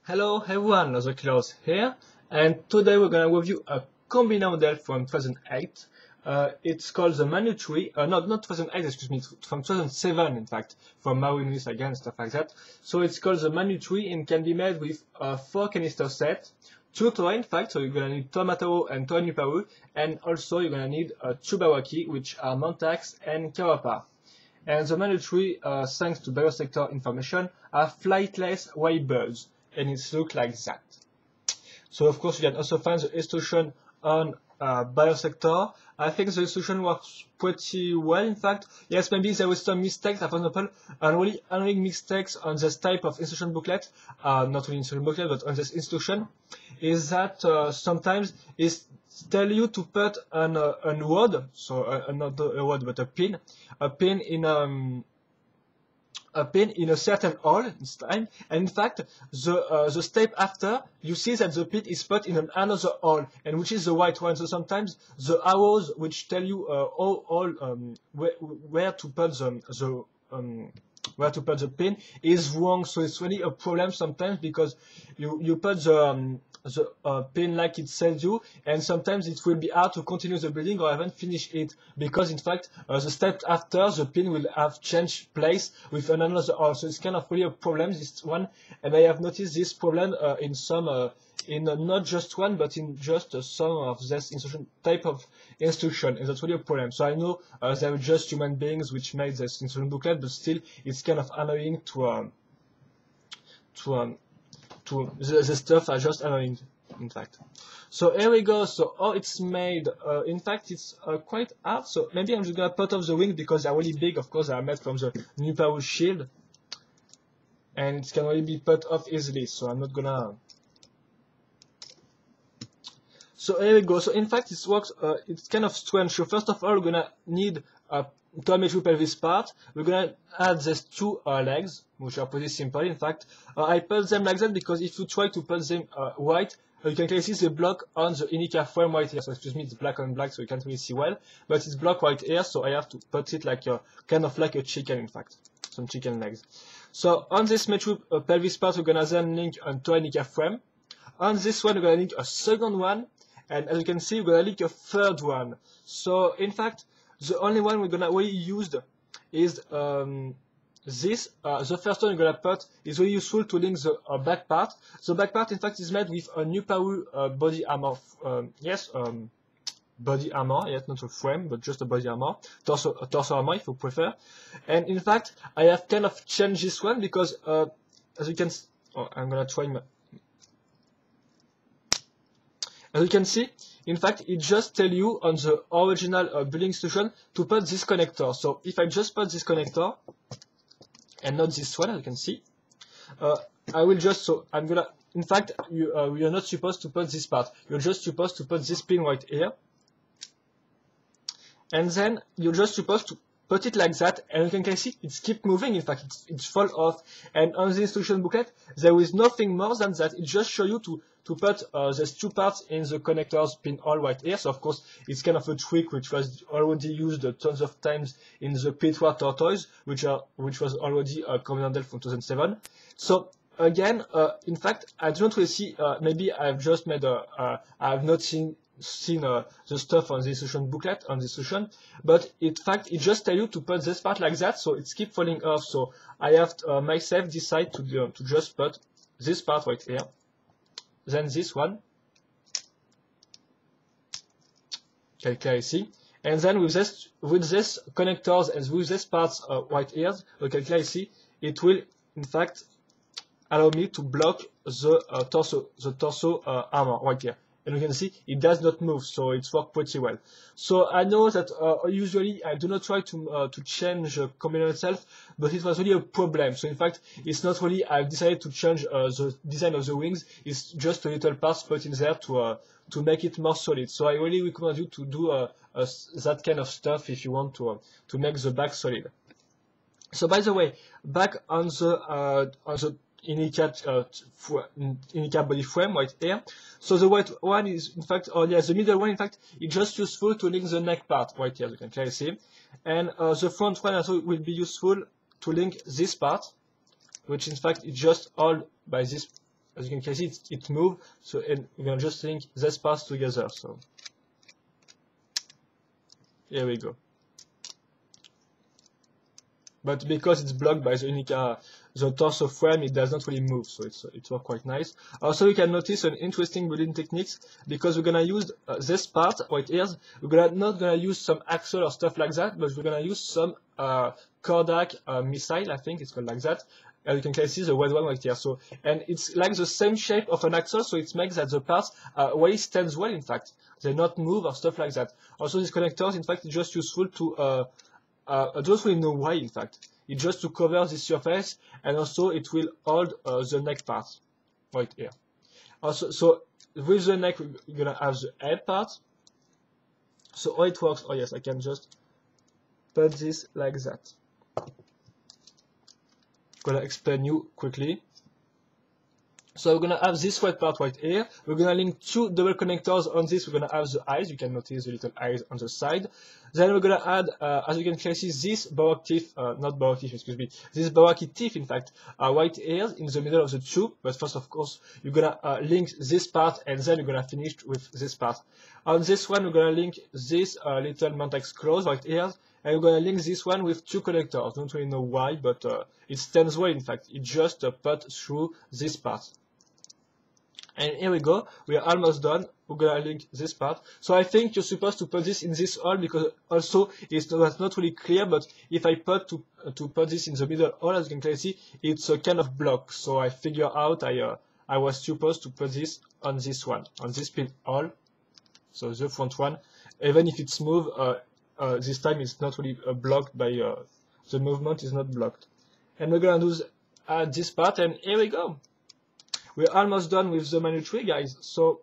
Hello everyone, the Klaus here, and today we're gonna review a combi model from 2008. It's called the Manutri, not 2008, excuse me, from 2007 in fact, from Marines again, stuff like that. So it's called the Manutri and can be made with a 4 canister set, 2 toa in fact, so you're gonna need toa and toa nuparu, and also you're gonna need 2 bawaki, which are Montax and Kawapa. And the Manutri, thanks to biosector information, are flightless white birds, and it looks like that. So of course you can also find the instruction on biosector. I think the instruction works pretty well. In fact, yes, maybe there was some mistakes. For example, really annoying mistakes on this type of instruction booklet, not only instruction booklet, but on this instruction, is that sometimes it tell you to put a word, so not a word but a pin in a certain hole this time, and in fact the step after you see that the pin is put in another hole, and which is the right one. So sometimes the arrows which tell you where to put the pin is wrong, so it's really a problem sometimes because you put the pin like it tells you, and sometimes it will be hard to continue the building or even finish it because in fact the step after the pin will have changed place with another hole. So it's kind of really a problem, this one, and I have noticed this problem in some in not just one but in just some of this instruction type of instruction, and that's really a problem. So I know they're just human beings which made this instruction booklet, but still it's kind of annoying the stuff are just annoying in fact. So here we go. So how it's made, in fact it's quite hard, so maybe I'm just gonna put off the wings because they're really big. Of course they are made from the nuparu shield and it can really be put off easily, so I'm not gonna. So here we go. So in fact it works, it's kind of strange. So first of all we're gonna need a Manutri pelvis part. We're gonna add these 2 legs, which are pretty simple. In fact, I put them like that because if you try to put them white, you can clearly see the block on the Inica frame right here. So excuse me, it's black on black, so you can't really see well, but it's blocked right here. So I have to put it like kind of like a chicken, in fact, some chicken legs. So on this Manutri pelvis part, we're gonna then link onto Inica frame. On this one, we're gonna link a second one, and as you can see, we're gonna link a third one. So in fact, the only one we're gonna really use is this. The first one we're gonna put is really useful to link the back part. The back part, in fact, is made with a nuparu body armor. Body armor, yes, not a frame, but just a body armor, torso armor if you prefer. And in fact, I have kind of changed this one because, as you can, I'm gonna try my. As you can see, in fact, it just tells you on the original building instruction to put this connector. So if I just put this connector and not this one, as you can see, I will just, so I'm gonna, in fact, you're not supposed to put this part. You're just supposed to put this pin right here. And then you're just supposed to put it like that, and you can see it's keep moving. In fact, it's fall off. And on the instruction booklet, there is nothing more than that. It just shows you to put these 2 parts in the connectors pin hole right here. So of course, it's kind of a trick which was already used tons of times in the P3 tortoise, which was already a common model from 2007. So again, in fact, I don't really see. Maybe I've just made I've not seen the stuff on the instruction booklet on the instruction, but in fact it just tells you to put this part like that, so it's keep falling off. So I have to, myself decide to just put this part right here, then this one, can clearly see, and then with this connectors and with this parts right here, you can clearly see it will in fact allow me to block the torso armor right here. And you can see it does not move, so it's worked pretty well. So I know that usually I do not try to change the combiner itself, but it was really a problem. So in fact, it's not really I've decided to change the design of the wings. It's just a little parts put in there to make it more solid. So I really recommend you to do that kind of stuff if you want to make the back solid. So by the way, back on the Inica body frame right here. So the white one is in fact, the middle one in fact is just useful to link the neck part right here, you can clearly see. And the front one also will be useful to link this part, which in fact is just all by this as you can see, it moved. So and we're gonna just link this part together. So here we go. But because it's blocked by the torso frame, it does not really move, so it works quite nice. Also, you can notice an interesting building techniques, because we're gonna use this part right here. We're not gonna use some axle or stuff like that, but we're gonna use some Kodak missile, I think it's called like that. And you can clearly see the red one right here. So, and it's like the same shape of an axle, so it makes that the parts really stands well. In fact, they not move or stuff like that. Also, these connectors, in fact, are just useful to I don't really know why, in fact. It's just to cover this surface, and also it will hold the neck part right here. Also, so with the neck, we're gonna have the head part. So how it works? Oh yes, I can just put this like that. Gonna explain you quickly. So we're gonna have this white part right here. We're gonna link two double connectors on this. We're gonna have the eyes. You can notice the little eyes on the side. Then we're gonna add, as you can clearly see, this Baroque teeth, not Baroque teeth, excuse me, this Baroque teeth, in fact, right here in the middle of the tube. But first, of course, you're gonna link this part, and then you're gonna finish with this part. On this one, we're gonna link this little Mantex close right here. And we're going to link this one with two connectors. Don't really know why, but it stands well, in fact. It just put through this part. And here we go. We are almost done. We're going to link this part. So I think you're supposed to put this in this hole, because also it's not really clear, but if I put to put this in the middle hole, as you can clearly see, it's a kind of block. So I figure out I was supposed to put this on this one, on this pin hole. So the front one. Even if it's moved, this time it's not really blocked by the movement is not blocked. And we're gonna do this part, and here we go. We're almost done with the Manutri, guys. So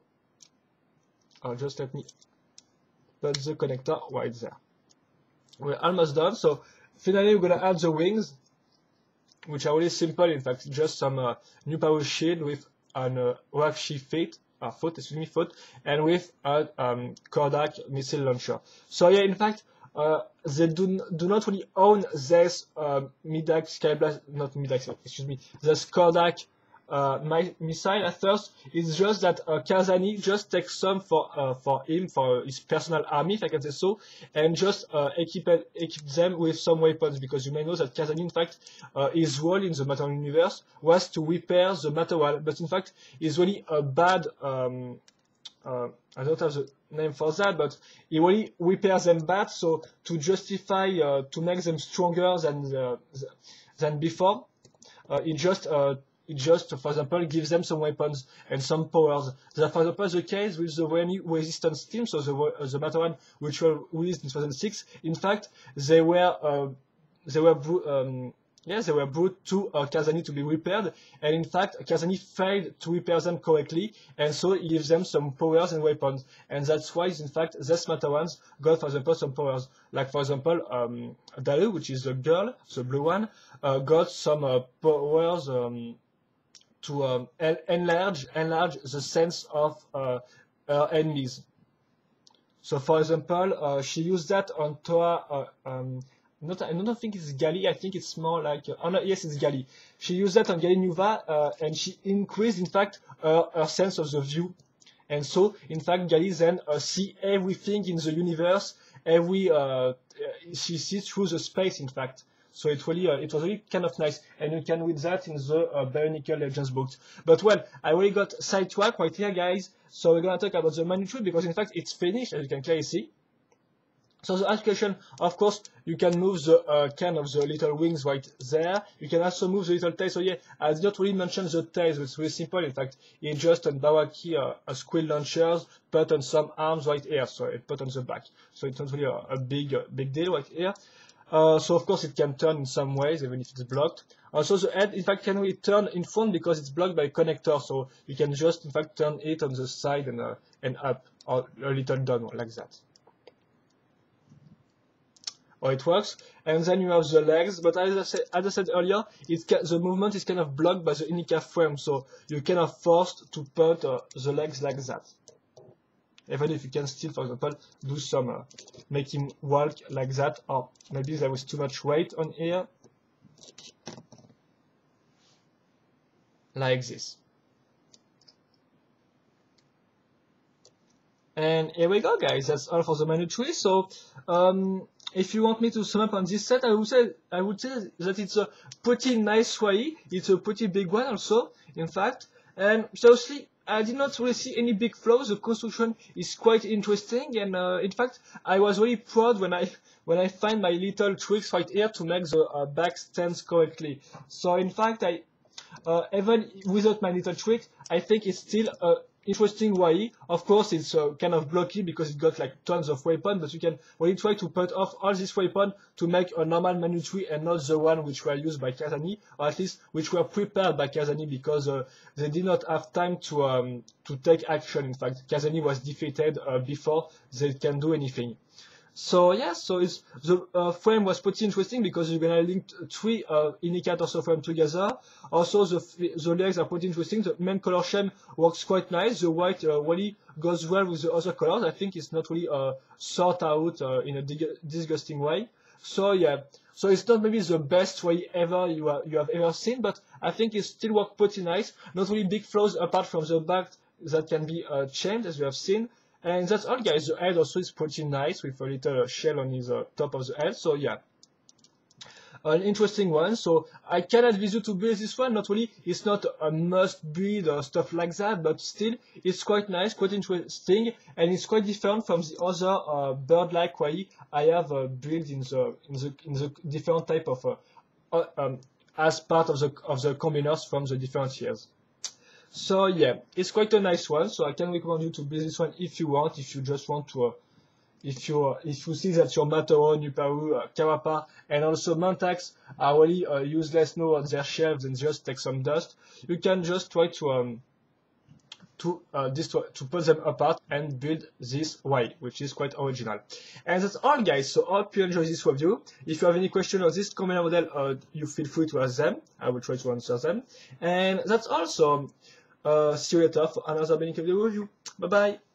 just let me put the connector right there. We're almost done. So finally, we're gonna add the wings, which are really simple. In fact, just some new power shield with an Wakshi foot, and with a Kodak missile launcher. So yeah, in fact, they do not really own this Midax Skyblast, not Midax, excuse me, this Kodak missile at first. It's just that Kazani just takes some for him, for his personal army, if I can say so, and just equip them with some weapons, because you may know that Kazani, in fact, his role in the Material universe was to repair the material, but in fact, he's really a bad, I don't have the name for that, but he really repairs them bad, so to justify, to make them stronger than before, he just, for example, gives them some weapons and some powers. That, for example, the case with the resistance team, so the Mataran, which were released in 2006. In fact, they were brought to Kazani to be repaired, and in fact, Kazani failed to repair them correctly, and so he gives them some powers and weapons, and that's why, in fact, these Matarans got, for example, some powers. Like, for example, Dalu, which is the girl, the blue one, got some powers to enlarge the sense of her enemies. So, for example, she used that on Toa. I don't think it's Gali. I think it's more like oh no, yes, it's Gali. She used that on Gali Nuva, and she increased, in fact, her sense of the view. And so, in fact, Gali then see everything in the universe. She sees through the space, in fact. So it was really kind of nice, and you can read that in the Bionicle Legends books. But well, I really got sidetracked right here, guys. So we're gonna talk about the Manutri, because in fact it's finished, as you can clearly see. So the application, of course, you can move the kind of the little wings right there. You can also move the little tails. So yeah, I did not really mention the tails. It's really simple. In fact, it's just on Bawaki a squill launchers, put on some arms right here. So it put on the back. So it's not really a big deal right here. So of course it can turn in some ways, even if it's blocked. Also the head, in fact, can really turn in front because it's blocked by a connector. So you can just, in fact, turn it on the side and up, or a little down like that. Or it works. And then you have the legs, but as I said earlier, the movement is kind of blocked by the Inika frame, so you kind of forced to put the legs like that. Even if you can still, for example, do some, make him walk like that, or maybe there was too much weight on here. Like this. And here we go, guys. That's all for the Manutri. So, if you want me to sum up on this set, I would say that it's a pretty nice YE. It's a pretty big one also, in fact. And seriously, I did not really see any big flaws. The construction is quite interesting, and in fact, I was really proud when I find my little tricks right here to make the back stands correctly. So in fact, even without my little trick, I think it's still a interesting YE. Of course, it's kind of blocky because it got like tons of weapons, but you can really try to put off all these weapons to make a normal Manutri and not the one which were used by Kazani, or at least which were prepared by Kazani because they did not have time to take action. In fact, Kazani was defeated before they can do anything. So yeah, so the frame was pretty interesting because you're gonna link three indicators of frame together. Also, the legs are pretty interesting. The main color scheme works quite nice. The white really goes well with the other colors. I think it's not really sort out in a disgusting way. So yeah, so it's not maybe the best way ever you have ever seen, but I think it still works pretty nice. Not really big flaws apart from the back that can be changed as you have seen. And that's all, guys. The head also is pretty nice with a little shell on his top of the head. So yeah, an interesting one. So I can advise you to build this one. Not really, it's not a must build or stuff like that, but still, it's quite nice, quite interesting, and it's quite different from the other bird-like YE I have built in the different type of as part of the combiners from the different years. So yeah, it's quite a nice one. So I can recommend you to build this one if you want. If you just want to, if you see that your Matoro, Nuparu, Karapa, and also Mantax are really useless now on their shelves and just take some dust, you can just try to put them apart and build this Y, which is quite original. And that's all, guys. So I hope you enjoy this review. If you have any question on this combiner model, you feel free to ask them. I will try to answer them. And that's also. See you later for another Bionicle review. Bye bye.